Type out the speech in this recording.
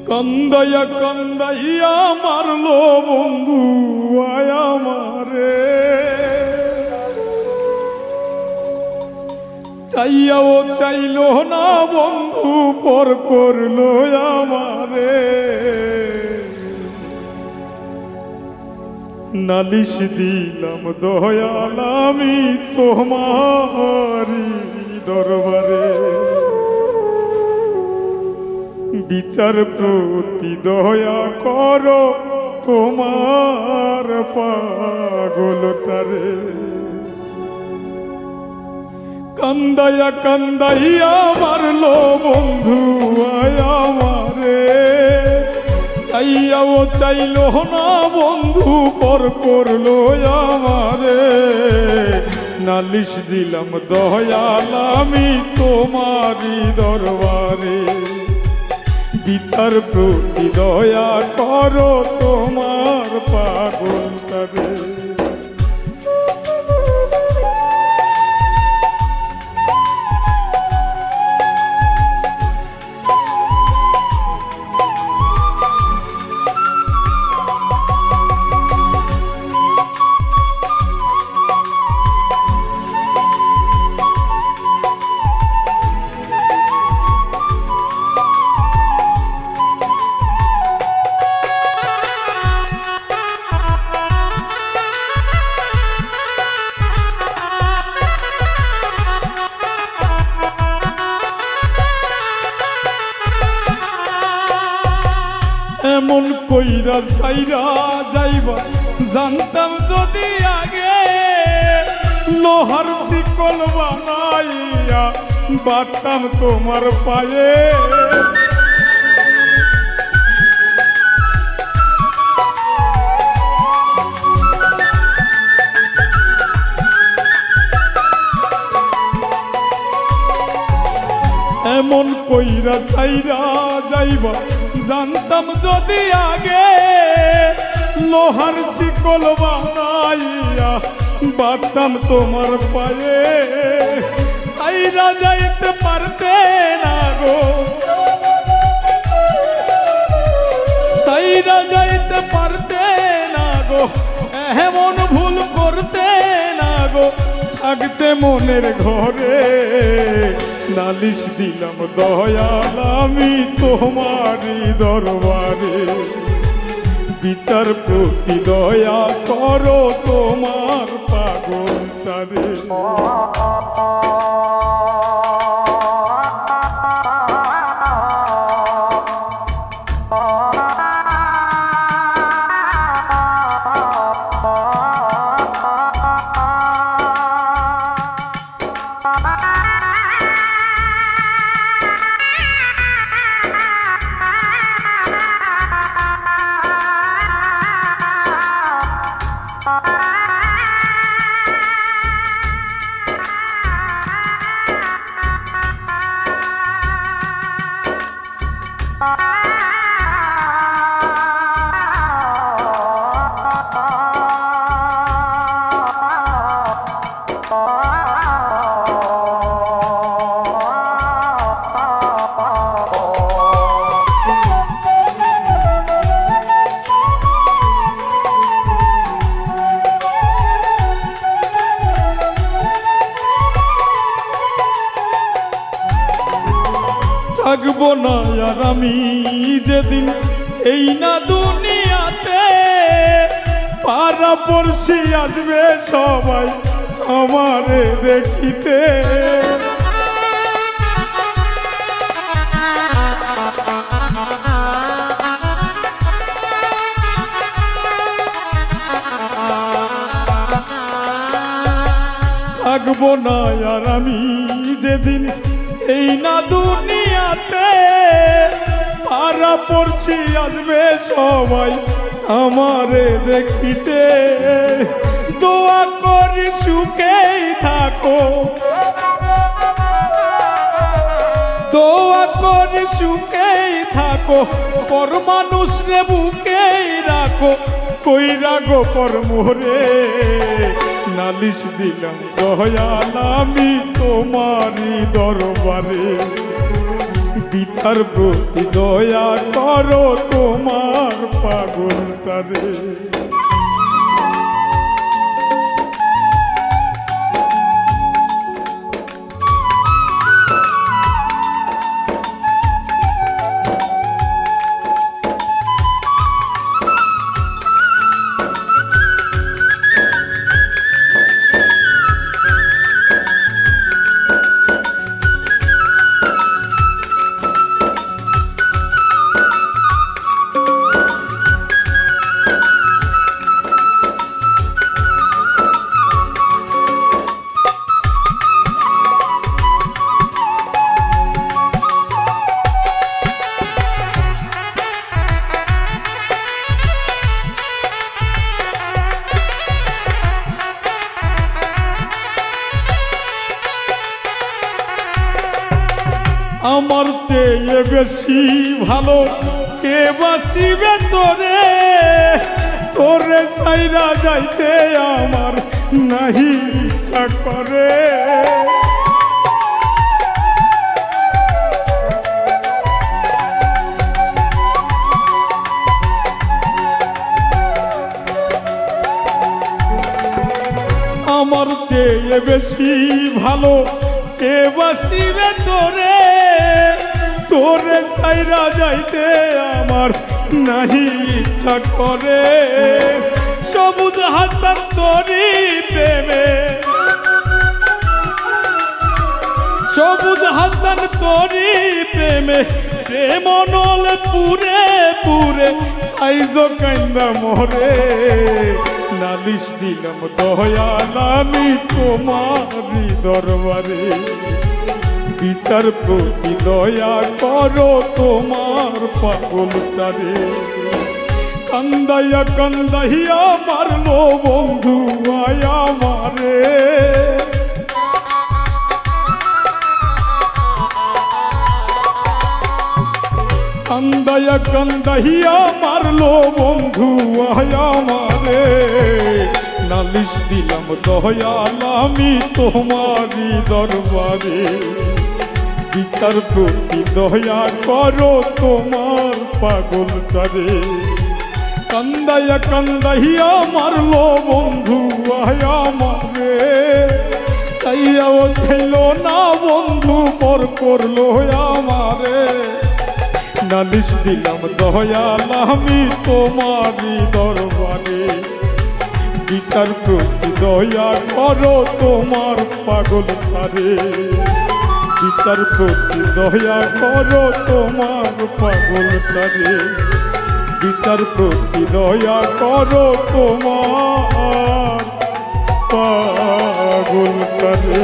কান্দাইয়া কান্দাইয়া মারলো বন্ধু আয়া মারে, চাইয়াও চাইলো না বন্ধু পর করলো আমারে। নালিশ দিলাম দয়াল আমি তোমারি দরবারে, বিচার প্রতি দয়া করো তোমার পাগলটারে। কান্দাইয়া কান্দাইয়া মারলো বন্ধু আয়া মারে, চাইয়াও চাইলো না বন্ধু পর করলো আমারে। নালিশ দিলাম দয়াল আমি তোমারি দরবারে, বিচার প্রতি দয়া করো তোমার পাগলটারে। এমন কইরা ছাইরা যাইবা জানতাম যদি আগে, লোহার শিকল বানাইয়া বাটতাম তোমার পায়ে। এমন কইরা ছাইরা যাইবা জানতাম যদি আগে, লোহার শিকল বানাইয়া বাটতাম তোমার পায়ে। ছাইরা যাইতে পারতে না গো, ছাইরা যাইতে পারতে না গো, এমন ভুল করতে না গো, থাকতে মনের ঘরে। নালিশ দিলাম দয়াল আমি তোমারি দরবারে, বিচার প্রতি দয়া করো তোমার পাগলটারে। থাকবো না আর আমি যেদিন এই না দুনিয়াতে, পাড়া পড়শি আসবে সবাই আমারে দেখিতে। থাকবো না আর আমি যেদিন এই না দুনিয়াতে, পাড়া পড়শি আসবে সবাই আমারে দেখিতে দোয়া করি সুখেই থাকো, দোয়া করি সুখেই থাকো, পর মানুষ রে বুকেই রাখো, কই রাখো পর মোরে। নালিশ দিলাম দয়াল আমি তোমারই দরবারে, বিচার প্রতি দয়া করো তোমার পাগলটারে। আমার চেয়ে বেশি ভালো কে বাসিবে তোরে, তোরে সাইরা যাইতে আমার নাহি ইচ্ছা করে। আমার চেয়ে বেশি ভালো কে বাসিবে তোরে, তোরে সাইরা যাইতে আমার নাহি ইচ্ছা করে। সবুজ হাসান তোরি প্রেমে, সবুজ হাসান তোরি প্রেমে, প্রেম নল পুরে পুরে আইজো কান্দা মোরে। নালিশ দিলাম দয়াল আমি তোমারই দরবারে, বিচার প্রতি দয়া করো তোমার পাগলটারে। কান্দাইয়া কান্দাইয়া মারলো বন্ধু আয়া মারে, কান্দাইয়া কান্দাইয়া মারলো বন্ধু আয়া মারে। নালিশ দিলাম দয়াল আমি তোমারই দরবারে, বিচার প্রতি দয়া করো তোমার পাগলটারে। কান্দাইয়া কান্দাইয়া মারলো বন্ধু আয়া মারে, চাইয়াও ছিল না বন্ধু পর করলো আমারে। নালিশ দিলাম দয়াল আমি তোমারই দরবারে, বিচার প্রতি দয়া করো তোমার পাগলটারে, বিচার প্রতি দয়া করো তোমার পাগলটারে, বিচার প্রতি দয়া করো তোমার পাগলটারে।